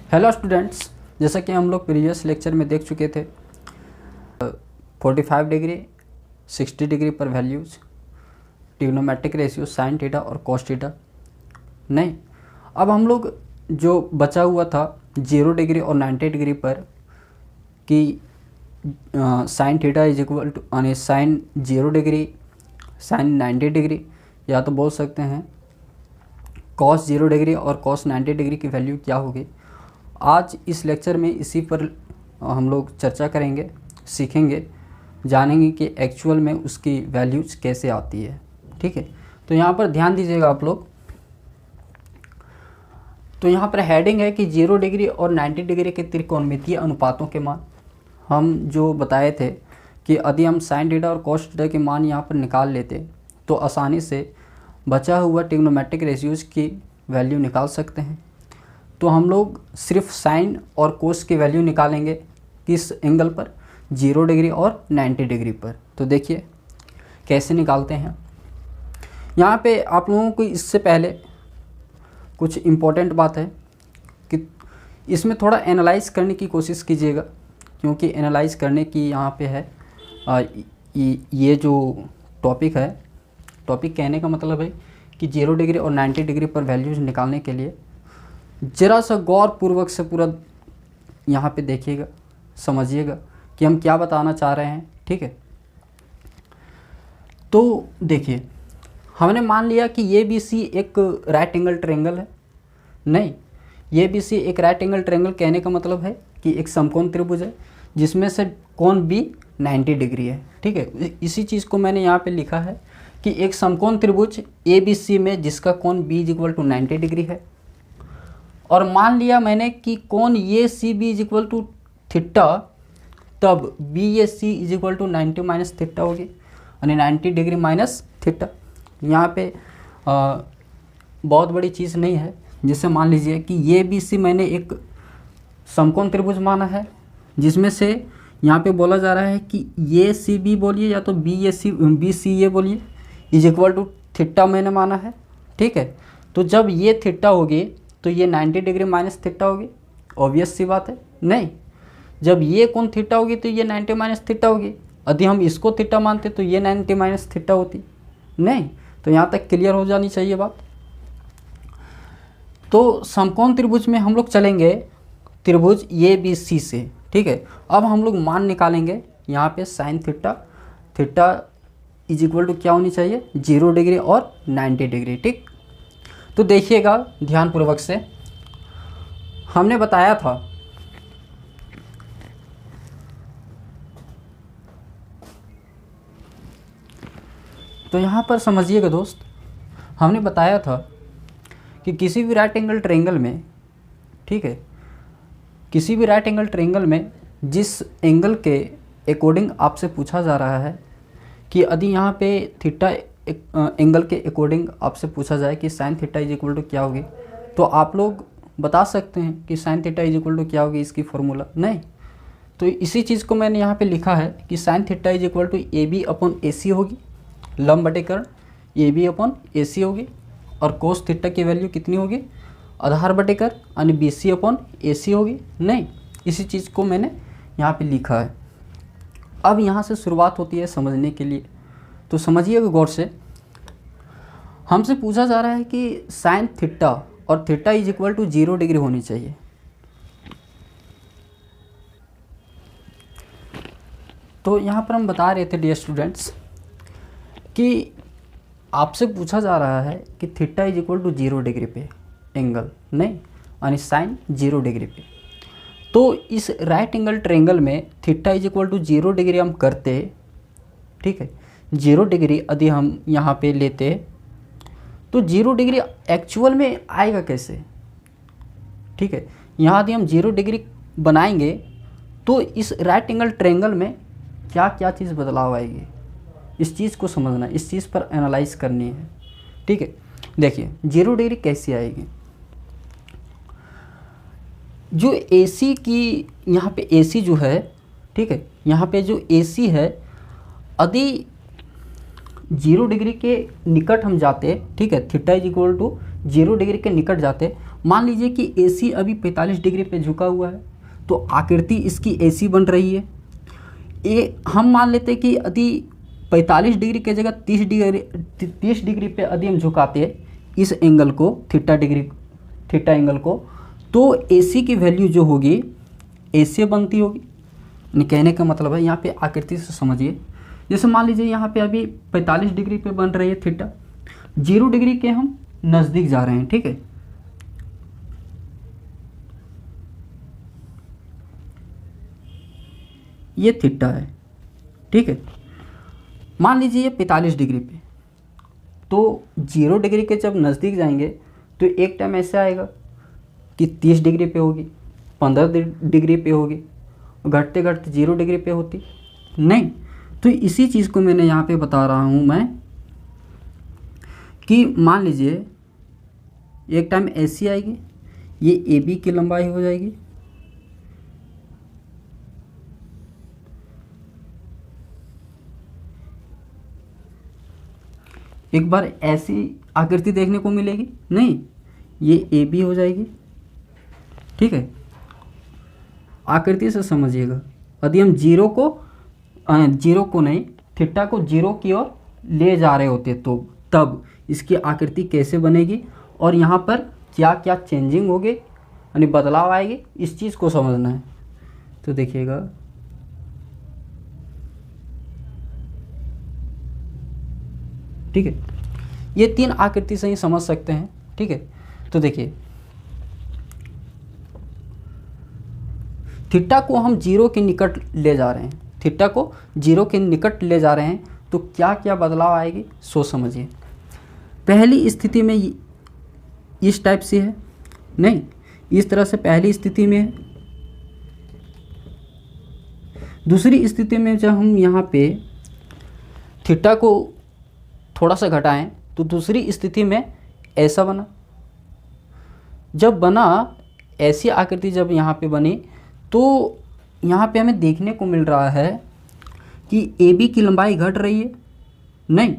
Hello students, जैसा कि हम लोग प्रीवियस लेक्चर में देख चुके थे 45 डिग्री 60 डिग्री पर values, trigonometric ratio sign theta और कॉस थीटा। नहीं, अब हम लोग जो बचा हुआ था 0 डिग्री और 90 डिग्री पर कि sine theta is equal to यानी साइन 0 डिग्री साइन 90 डिग्री, या तो बोल सकते हैं कॉस 0 डिग्री और कॉस 90 डिग्री की वैल्यू क्या होगी। आज इस लेक्चर में इसी पर हम लोग चर्चा करेंगे, सीखेंगे, जानेंगे कि एक्चुअल में उसकी वैल्यूज कैसे आती है। ठीक है, तो यहाँ पर ध्यान दीजिएगा आप लोग। तो यहाँ पर हेडिंग है कि 0 डिग्री और 90 डिग्री के त्रिकोणमितीय अनुपातों के मान। हम जो बताए थे कि यदि हम साइन थीटा और कॉस थीटा के मान यहाँ पर निकाल लेते तो आसानी से बचा हुआ ट्रिग्नोमेट्रिक रेशियोज की वैल्यू निकाल सकते हैं। तो हम लोग सिर्फ साइन और कोस की वैल्यू निकालेंगे किस एंगल पर, 0 डिग्री और 90 डिग्री पर। तो देखिए कैसे निकालते हैं। यहाँ पे आप लोगों को इससे पहले कुछ इम्पोर्टेंट बात है कि इसमें थोड़ा एनालाइज करने की कोशिश कीजिएगा, क्योंकि एनालाइज करने की यहाँ पे है ये जो टॉपिक है, टॉपिक कहने का मतलब है कि 0 डिग्री और 90 डिग्री पर वैल्यूज निकालने के लिए ज़रा सा गौर पूर्वक से पूरा यहाँ पे देखिएगा, समझिएगा कि हम क्या बताना चाह रहे हैं। ठीक है, तो देखिए हमने मान लिया कि ये बी सी एक राइट एंगल ट्रायंगल है। नहीं, ये बी सी एक राइट एंगल ट्रायंगल कहने का मतलब है कि एक समकोण त्रिभुज है जिसमें से कोण बी 90 डिग्री है। ठीक है, इसी चीज़ को मैंने यहाँ पे लिखा है कि एक समकोण त्रिभुज ए बी सी में जिसका कोण B is equal to 90 degree है। और मान लिया मैंने कि कोण ये C B is equal to theta, तब B A C is equal to 90 minus theta होगी, यानी 90 डिग्री माइनस थीटा। यहाँ पे बहुत बड़ी चीज़ नहीं है। जैसे मान लीजिए कि ये बी सी मैंने एक समकोण त्रिभुज माना है जिसमें से यहाँ पे बोला जा रहा है कि ये सी बी बोलिए या तो बी सी ए बोलिए इज इक्वल टू थीटा मैंने माना है। ठीक है, तो जब ये थीटा होगी तो ये 90 डिग्री माइनस थीटा होगी, ऑब्वियस सी बात है। नहीं, जब ये कोण थीटा होगी तो ये 90 माइनस थीटा होगी। यदि हम इसको थीटा मानते तो ये 90 माइनस थीटा होती। नहीं, तो यहाँ तक क्लियर हो जानी चाहिए बात। तो समकोण त्रिभुज में हम लोग चलेंगे त्रिभुज ए बी सी से। ठीक है, अब हम लोग मान निकालेंगे यहाँ पे sine theta is equal to क्या होनी चाहिए, 0 डिग्री और 90 डिग्री। ठीक, तो देखिएगा ध्यानपूर्वक से। हमने बताया था तो यहाँ पर समझिएगा दोस्त, हमने बताया था कि किसी भी राइट एंगल ट्रायंगल में, ठीक है, किसी भी राइट एंगल ट्रायंगल में जिस एंगल के अकॉर्डिंग आपसे पूछा जा रहा है कि यदि यहाँ पे थीटा एंगल के अकॉर्डिंग आपसे पूछा जाए कि sine theta is equal to क्या होगी, तो आप लोग बता सकते हैं कि sine theta is equal to क्या होगी इसकी फॉर्मूला। नहीं, तो इसी चीज़ को मैंने यहाँ पे लिखा है कि sine theta is equal to A B upon A C होगी, लंब बटेकरण ए बी अपॉन ए सी होगी। और कोस थीटा की वैल्यू कितनी होगी, आधार बटेकर यानी B C upon A C होगी। नहीं, इसी चीज़ को मैंने यहाँ पे लिखा है। अब यहाँ से शुरुआत होती है समझने के लिए, तो समझिएगा गौर से। हमसे पूछा जा रहा है कि साइन थीटा और theta is equal to 0 degree होनी चाहिए। तो यहाँ पर हम बता रहे थे डियर स्टूडेंट्स कि आपसे पूछा जा रहा है कि theta is equal to 0 degree पे एंगल, नहीं यानी साइन 0 डिग्री पे। तो इस राइट एंगल ट्रायंगल में theta is equal to 0 degree हम करते, ठीक है, 0 डिग्री यदि हम यहाँ पे लेते तो 0 डिग्री एक्चुअल में आएगा कैसे। ठीक है, यहाँ यदि हम 0 डिग्री बनाएंगे तो इस राइट एंगल ट्रायंगल में क्या क्या चीज़ बदलाव आएगी, इस चीज़ को समझना, इस चीज़ पर एनालाइज करनी है। ठीक है, देखिए 0 डिग्री कैसे आएगी। जो AC की यहाँ पे AC जो है, ठीक है, यहाँ पे जो AC है, यदि 0 डिग्री के निकट हम जाते, ठीक है, theta is equal to 0 degree के निकट जाते, मान लीजिए कि AC अभी 45 डिग्री पे झुका हुआ है, तो आकृति इसकी AC बन रही है। हम मान लेते हैं कि यदि 45 डिग्री की जगह 30 डिग्री पे यदि हम झुकाते हैं इस एंगल को, थीटा एंगल को, तो AC की वैल्यू जो होगी ऐसे बनती होगी। यानी कहने का मतलब है, यहाँ पे आकृति से समझिए, जैसे मान लीजिए यहाँ पे अभी 45 डिग्री पे बन रही है थीटा, 0 डिग्री के हम नज़दीक जा रहे हैं, ठीक है। ये थीटा है, ठीक है। मान लीजिए ये 45 डिग्री पे, तो 0 डिग्री के जब नज़दीक जाएंगे तो एक टाइम ऐसे आएगा कि 30 डिग्री पे होगी, 15 डिग्री पे होगी, घटते घटते 0 डिग्री पे होती नहीं। तो इसी चीज़ को मैंने यहाँ पे बता रहा हूँ मैं कि मान लीजिए एक टाइम ऐसी आएगी, ये AB की लंबाई हो जाएगी, एक बार ऐसी आकृति देखने को मिलेगी, नहीं ये AB हो जाएगी, ठीक है। आकृति से समझिएगा, यदि हम जीरो को नहीं, थीटा को 0 की ओर ले जा रहे होते तो तब इसकी आकृति कैसे बनेगी और यहाँ पर क्या क्या चेंजिंग होगी, यानी बदलाव आएगी, इस चीज़ को समझना है। तो देखिएगा, ठीक है, ये 3 आकृति से ही समझ सकते हैं, ठीक है। तो देखिए, थीटा को हम 0 के निकट ले जा रहे हैं, थीटा को 0 के निकट ले जा रहे हैं, तो क्या क्या बदलाव आएगी सोच समझिए। पहली स्थिति में इस टाइप से है, नहीं इस तरह से पहली स्थिति में है। दूसरी स्थिति में जब हम यहाँ पे थीटा को थोड़ा सा घटाएं तो दूसरी स्थिति में ऐसा बना। जब बना ऐसी आकृति, जब यहाँ पे बनी, तो यहाँ पे हमें देखने को मिल रहा है कि AB की लंबाई घट रही है, नहीं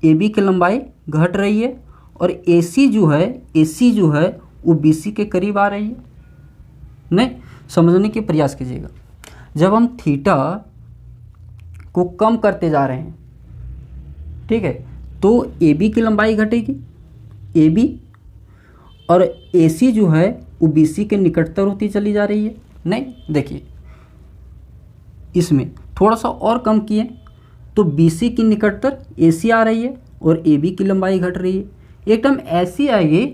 AB की लंबाई घट रही है और AC जो है वो BC के करीब आ रही है। नहीं, समझने के प्रयास कीजिएगा, जब हम थीटा को कम करते जा रहे हैं, ठीक है, तो AB की लंबाई घटेगी, AB, और AC जो है वो BC के निकटतर होती चली जा रही है। नहीं, देखिए इसमें थोड़ा सा और कम किए तो BC की निकटतर AC आ रही है और AB की लंबाई घट रही है। एक टाइम ऐसी आएगी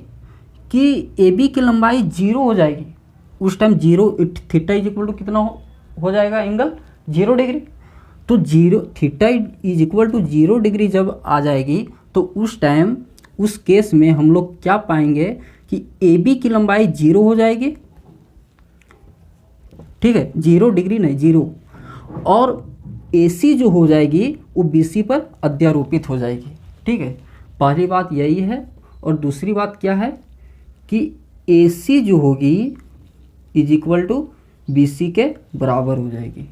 कि AB की लंबाई 0 हो जाएगी, उस time 0 theta is equal to कितना हो जाएगा एंगल 0 डिग्री। तो theta is equal to 0 degree जब आ जाएगी तो उस टाइम, उस केस में हम लोग क्या पाएंगे कि AB की लंबाई 0 हो जाएगी, ठीक है, 0 डिग्री नहीं 0, और AC जो हो जाएगी वो BC पर अध्यारोपित हो जाएगी, ठीक है। पहली बात यही है, और दूसरी बात क्या है कि AC जो होगी इज इक्वल टू BC के बराबर हो जाएगी।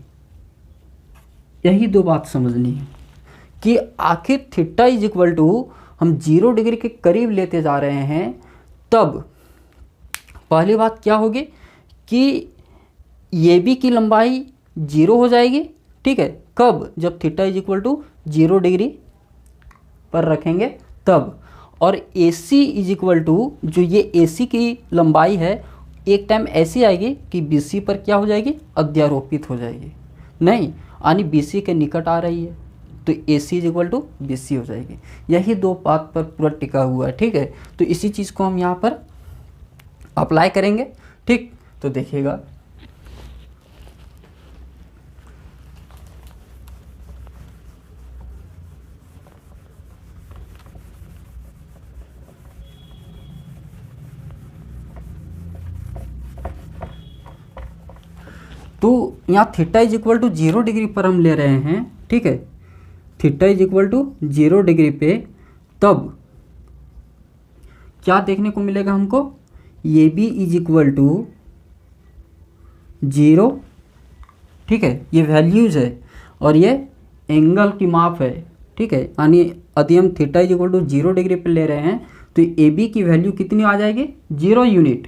यही दो बात समझनी है कि आखिर थीटा इज इक्वल टू हम 0 डिग्री के करीब लेते जा रहे हैं, तब पहली बात क्या होगी कि AB की लंबाई 0 हो जाएगी, ठीक है। कब? जब theta is equal to 0 degree पर रखेंगे तब। और AC इज इक्वल टू, जो ये AC की लंबाई है, एक टाइम ऐसी आएगी कि BC पर क्या हो जाएगी, अध्यारोपित हो जाएगी, नहीं यानी BC के निकट आ रही है, तो AC is equal to BC हो जाएगी। यही दो बात पर पूरा टिका हुआ है, ठीक है। तो इसी चीज़ को हम यहाँ पर अप्लाई करेंगे, ठीक। तो देखिएगा, तो यहाँ theta is equal to 0 degree पर हम ले रहे हैं, ठीक है, theta is equal to 0 degree पे, तब क्या देखने को मिलेगा हमको, ये भी इज इक्वल टू 0, ठीक है, ये वैल्यूज़ है और ये एंगल की माप है, ठीक है। यानी यदि हम theta is equal to 0 degree पे ले रहे हैं तो ए बी की वैल्यू कितनी आ जाएगी, 0 यूनिट,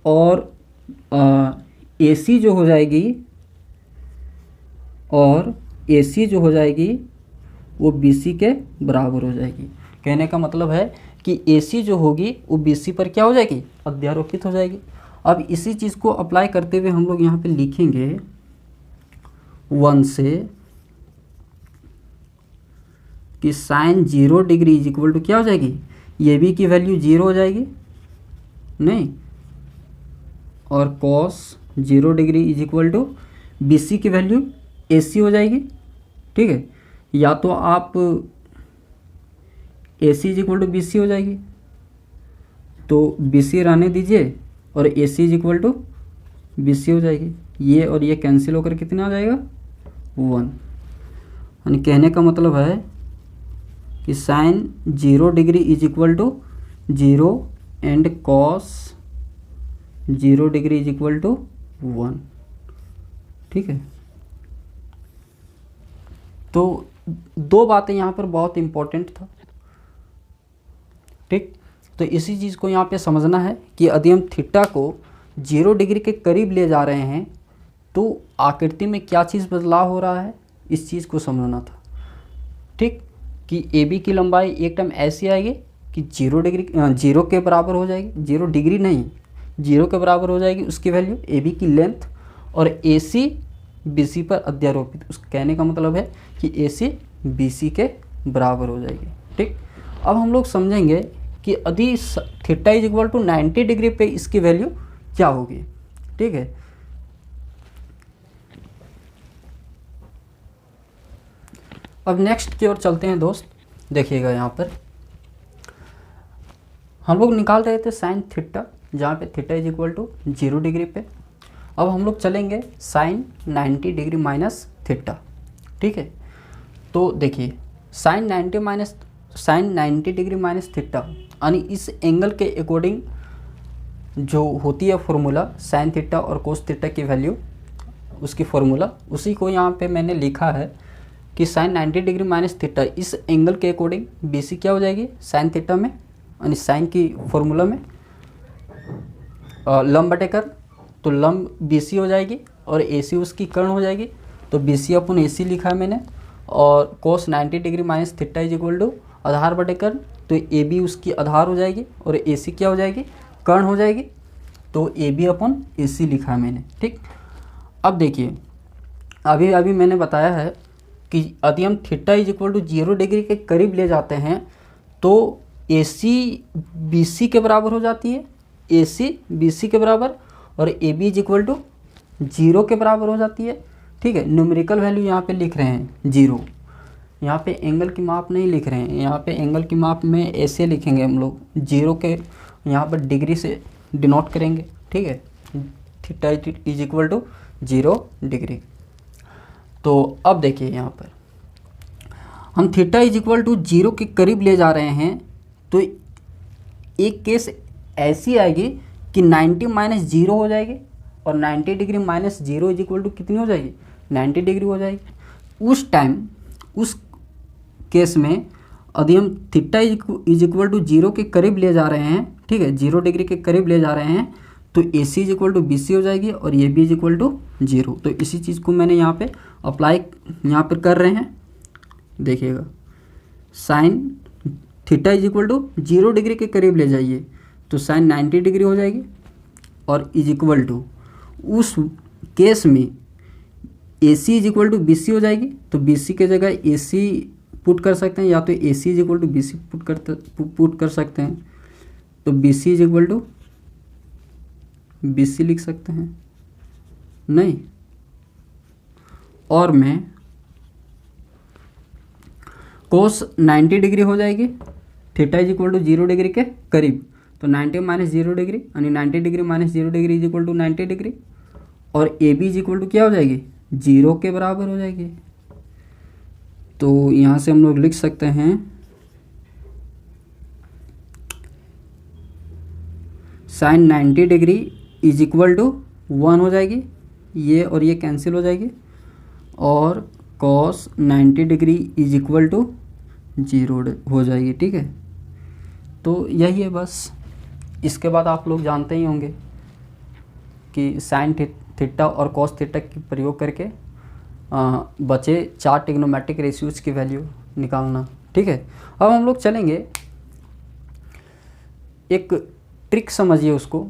और ए सी जो हो जाएगी, और ए सी जो हो जाएगी वो बी सी के बराबर हो जाएगी। कहने का मतलब है कि ए सी जो होगी वो बी सी पर क्या हो जाएगी, अध्यारोपित हो जाएगी। अब इसी चीज़ को अप्लाई करते हुए हम लोग यहाँ पे लिखेंगे 1 से कि sine 0 degree is equal to क्या हो जाएगी, ए बी की वैल्यू 0 हो जाएगी नहीं, और cos 0 degree is equal to B C की वैल्यू ए सी हो जाएगी। ठीक है, या तो आप A C is equal to B C हो जाएगी, तो बी सी रहने दीजिए और A C is equal to B C हो जाएगी। ये और ये कैंसिल होकर कितना आ जाएगा, 1। यानी कहने का मतलब है कि sine 0 degree is equal to 0 and cos 0 degree is equal to 1। ठीक है, तो दो बातें यहाँ पर बहुत इम्पोर्टेंट था। ठीक, तो इसी चीज़ को यहाँ पे समझना है कि यदि हम थीटा को 0 डिग्री के करीब ले जा रहे हैं तो आकृति में क्या चीज़ बदलाव हो रहा है, इस चीज़ को समझना था। ठीक, कि ए बी की लंबाई एक टर्म ऐसी आएगी कि 0 डिग्री 0 के बराबर हो जाएगी, 0 डिग्री नहीं 0 के बराबर हो जाएगी उसकी वैल्यू ए बी की लेंथ, और ए सी बी सी पर अध्यारोपित। उस कहने का मतलब है कि ए सी बी सी के बराबर हो जाएगी। ठीक, अब हम लोग समझेंगे कि यदि theta is equal to 90 degree पे इसकी वैल्यू क्या होगी। ठीक है, अब नेक्स्ट की ओर चलते हैं दोस्त। देखिएगा यहाँ पर हम लोग निकाल रहे थे साइन थीटा, जहाँ पे theta is equal to 0 degree पे। अब हम लोग चलेंगे साइन 90 डिग्री माइनस थीटा। ठीक है, तो देखिए साइन 90 डिग्री माइनस थीटा, यानी इस एंगल के अकॉर्डिंग जो होती है फॉर्मूला साइन थीटा और कोस थीटा की वैल्यू, उसकी फॉर्मूला उसी को यहाँ पे मैंने लिखा है कि साइन 90 डिग्री माइनस थीटा इस एंगल के अकॉर्डिंग बी सी क्या हो जाएगी साइन थीटा में, यानी साइन की फॉर्मूला में लंब बटेकर, तो लंब बी सी हो जाएगी और ए सी उसकी कर्ण हो जाएगी, तो बी सी अपन ए सी लिखा है मैंने, और cos 90 degree minus theta is equal to आधार बटेकर, तो ए बी उसकी आधार हो जाएगी और ए सी क्या हो जाएगी, कर्ण हो जाएगी, तो ए बी अपन ए सी लिखा है मैंने। ठीक, अब देखिए अभी मैंने बताया है कि यदि हम theta is equal to 0 degree के करीब ले जाते हैं तो ए सी बी सी के बराबर हो जाती है, ए सी बी सी के बराबर, और A B is equal to 0 के बराबर हो जाती है। ठीक है, न्यूमेरिकल वैल्यू यहाँ पे लिख रहे हैं 0, यहाँ पे एंगल की माप नहीं लिख रहे हैं, यहाँ पे एंगल की माप में ऐसे लिखेंगे हम लोग, 0 के यहाँ पर डिग्री से डिनोट करेंगे। ठीक है, theta is equal to 0 degree. तो अब देखिए यहाँ पर हम थीटा इज इक्वल टू 0 के करीब ले जा रहे हैं, तो एक केस ऐसी आएगी कि 90 माइनस 0 हो जाएगी, और 90 degree minus 0 is equal to कितनी हो जाएगी, 90 डिग्री हो जाएगी। उस टाइम उस केस में यदि हम थीटा इज इक्वल टू 0 के करीब ले जा रहे हैं, ठीक है 0 डिग्री के करीब ले जा रहे हैं, तो A C is equal to B C हो जाएगी और A B is equal to 0। तो इसी चीज़ को मैंने यहाँ पे अप्लाई यहाँ पर कर रहे हैं। देखिएगा sine theta is equal to 0 degree के करीब ले जाइए तो साइन 90 डिग्री हो जाएगी, और इज इक्वल टू उस केस में A C is equal to B C हो जाएगी, तो बी सी के जगह ए सी पुट कर सकते हैं, या तो A C is equal to B C put कर सकते हैं, तो B C is equal to B C लिख सकते हैं नहीं, और मैं कोस 90 डिग्री हो जाएगी, theta is equal to 0 degree के करीब, तो 90 माइनस 0 डिग्री यानी 90 degree minus 0 degree is equal to 90 degree, और A B is equal to क्या हो जाएगी 0 के बराबर हो जाएगी। तो यहाँ से हम लोग लिख सकते हैं sine 90 degree is equal to 1 हो जाएगी, ये और ये कैंसिल हो जाएगी, और cos 90 degree is equal to 0 हो जाएगी। ठीक है, तो यही है बस। इसके बाद आप लोग जानते ही होंगे कि साइन थीटा और कॉस थीटा की प्रयोग करके बचे 4 ट्रिग्नोमेट्रिक रेशियोज की वैल्यू निकालना। ठीक है, अब हम लोग चलेंगे, एक ट्रिक समझिए उसको,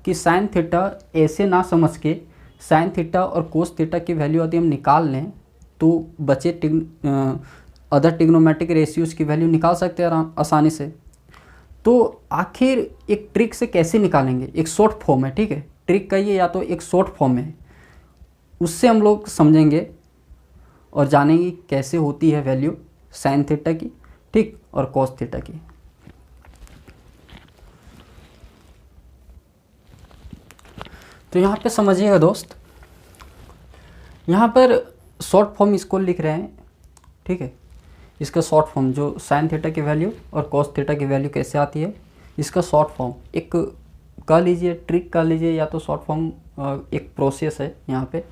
कि साइन थीटा ऐसे ना समझ के साइन थीटा और कोस थीटा की वैल्यू यदि हम निकाल लें तो बचे अदर ट्रिग्नोमेट्रिक रेशियोज की वैल्यू निकाल सकते हैं आसानी से। तो आखिर एक ट्रिक से कैसे निकालेंगे, एक शॉर्ट फॉर्म है। ठीक है, ट्रिक कहिए या तो एक शॉर्ट फॉर्म है, उससे हम लोग समझेंगे और जानेंगे कैसे होती है वैल्यू साइन थीटा की, ठीक, और कॉस थीटा की। तो यहाँ पे समझिएगा दोस्त, यहाँ पर शॉर्ट फॉर्म इसको लिख रहे हैं। ठीक है, इसका शॉर्ट फॉर्म जो साइन थीटा की वैल्यू और कॉस थीटा की वैल्यू कैसे आती है, इसका शॉर्ट फॉर्म एक कह लीजिए, ट्रिक कह लीजिए, या तो शॉर्ट फॉर्म एक प्रोसेस है यहाँ पे,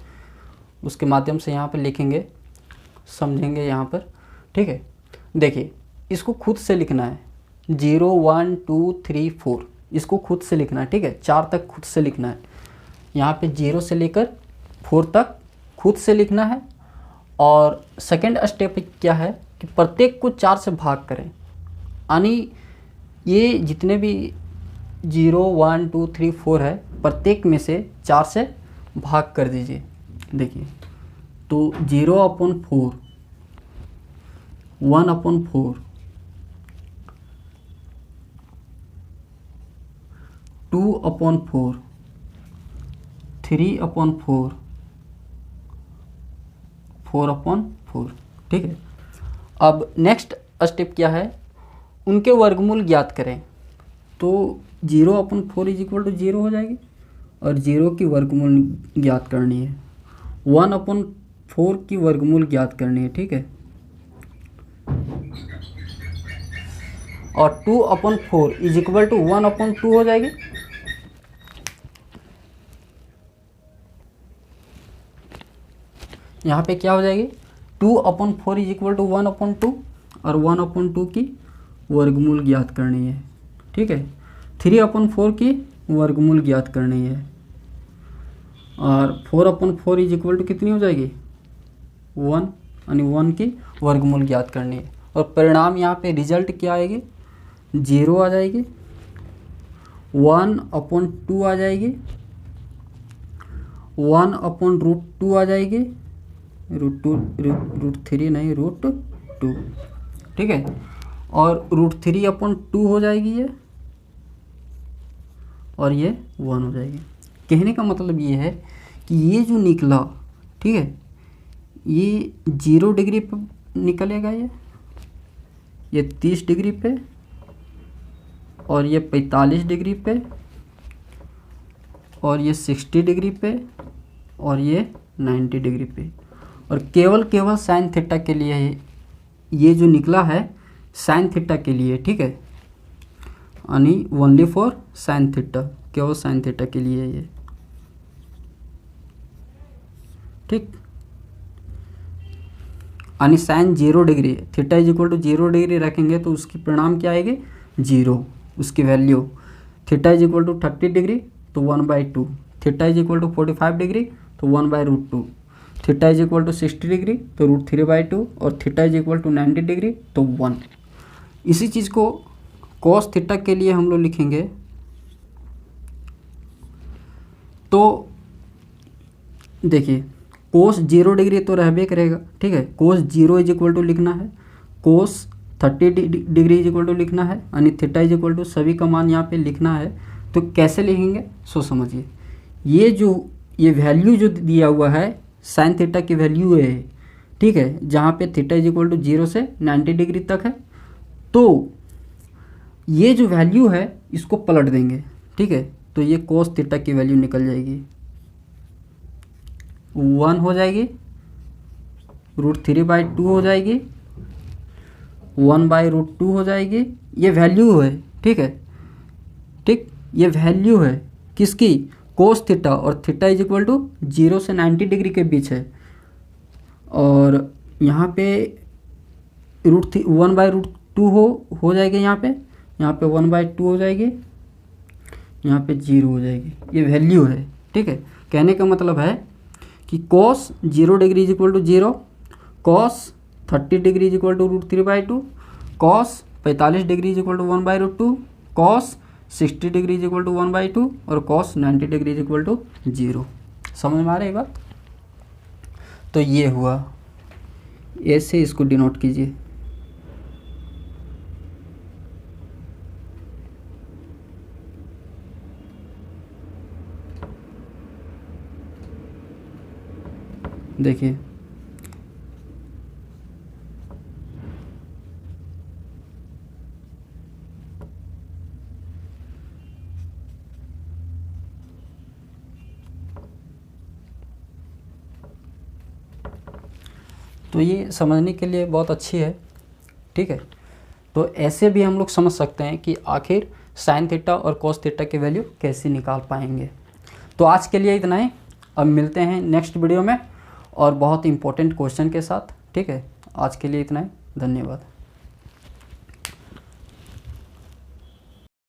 उसके माध्यम से यहाँ पे लिखेंगे, समझेंगे यहाँ पर। ठीक है, देखिए इसको खुद से लिखना है, 0 1 2 3 4 इसको खुद से लिखना है। ठीक है, 4 तक खुद से लिखना है, यहाँ पे 0 से लेकर 4 तक खुद से लिखना है। और सेकेंड स्टेप क्या है कि प्रत्येक को 4 से भाग करें, यानी ये जितने भी 0 1 2 3 4 है, प्रत्येक में से 4 से भाग कर दीजिए। देखिए, तो 0/4, 1/4, 2/4, 3/4, 4/4। ठीक है, अब नेक्स्ट स्टेप क्या है, उनके वर्गमूल ज्ञात करें। तो 0/4 = 0 हो जाएगी और 0 की वर्गमूल ज्ञात करनी है, 1/4 की वर्गमूल ज्ञात करनी है। ठीक है, और 2/4 = 1/2 हो जाएगी। यहाँ पे क्या हो जाएगी, 2/4 = 1/2 और 1/2 की वर्गमूल ज्ञात करनी है। ठीक है, 3/4 की वर्गमूल ज्ञात करनी है और 4/4 = कितनी हो जाएगी, 1, यानी 1 की वर्गमूल ज्ञात करनी है। और परिणाम यहाँ पे रिजल्ट क्या आएगी, 0 आ जाएगी, 1/2 आ जाएगी, 1/√2 आ जाएगी, √3 नहीं, √2। ठीक है, और √3/2 हो जाएगी ये, और ये 1 हो जाएगी। कहने का मतलब ये है कि ये जो निकला, ठीक है, ये 0 डिग्री पे निकलेगा, ये 30 डिग्री पे, और ये 45 डिग्री पे, और ये 60 डिग्री पे, और ये 90 डिग्री पे। और केवल साइन थीटा के लिए है ये जो निकला है, साइन थीटा के लिए। ठीक है, यानी ओनली फॉर साइन थीटा, केवल साइन थीटा के लिए ये। ठीक, यानी साइन 0 डिग्री, थीटा = 0 डिग्री रखेंगे तो उसकी परिणाम क्या आएगी, 0, उसकी वैल्यू। थीटा = 30 डिग्री तो 1/2, थीटा = 45 डिग्री तो 1/√2, थीटा = 60 डिग्री तो √3/2, और थीटा = 90 डिग्री तो 1। इसी चीज़ को कॉस थीटा के लिए हम लोग लिखेंगे। तो देखिए, कोस 0 डिग्री तो रहबे करेगा। ठीक है, कोस 0 = लिखना है, कोस 30 डिग्री = लिखना है, यानी थीटा = सभी का मान यहाँ पे लिखना है। तो कैसे लिखेंगे सो समझिए, ये वैल्यू जो दिया हुआ है साइन थीटा की वैल्यू है। ठीक है, जहाँ पे थीटा = 0 से 90 डिग्री तक है, तो ये जो वैल्यू है इसको पलट देंगे। ठीक है, तो ये कोस थीटा की वैल्यू निकल जाएगी, 1 हो जाएगी, √3/2 हो जाएगी, 1/√2 हो जाएगी। ये वैल्यू है। ठीक है, ठीक, ये वैल्यू है किसकी, कोस थीटा, और थीटा = 0 से 90 डिग्री के बीच है। और यहाँ पे 1/√2 हो जाएगा यहाँ पे, यहाँ पे 1/2 हो जाएगी, यहाँ पे 0 हो जाएगी, ये वैल्यू है। ठीक है, कहने का मतलब है कि cos 0 degree is equal to 0, cos 30 degree is equal to √3/2, cos 45 degree is equal to 1/√2, cos 60 degree is equal to 1/2 और cos 90 degree is equal to 0। समझ में आ रही है बात? तो ये हुआ, ऐसे इसको डिनोट कीजिए। देखिए तो ये समझने के लिए बहुत अच्छी है। ठीक है, तो ऐसे भी हम लोग समझ सकते हैं कि आखिर साइन थीटा और कोस थीटा की वैल्यू कैसे निकाल पाएंगे। तो आज के लिए इतना ही, अब मिलते हैं नेक्स्ट वीडियो में और बहुत इंपॉर्टेंट क्वेश्चन के साथ। ठीक है, आज के लिए इतना ही, धन्यवाद।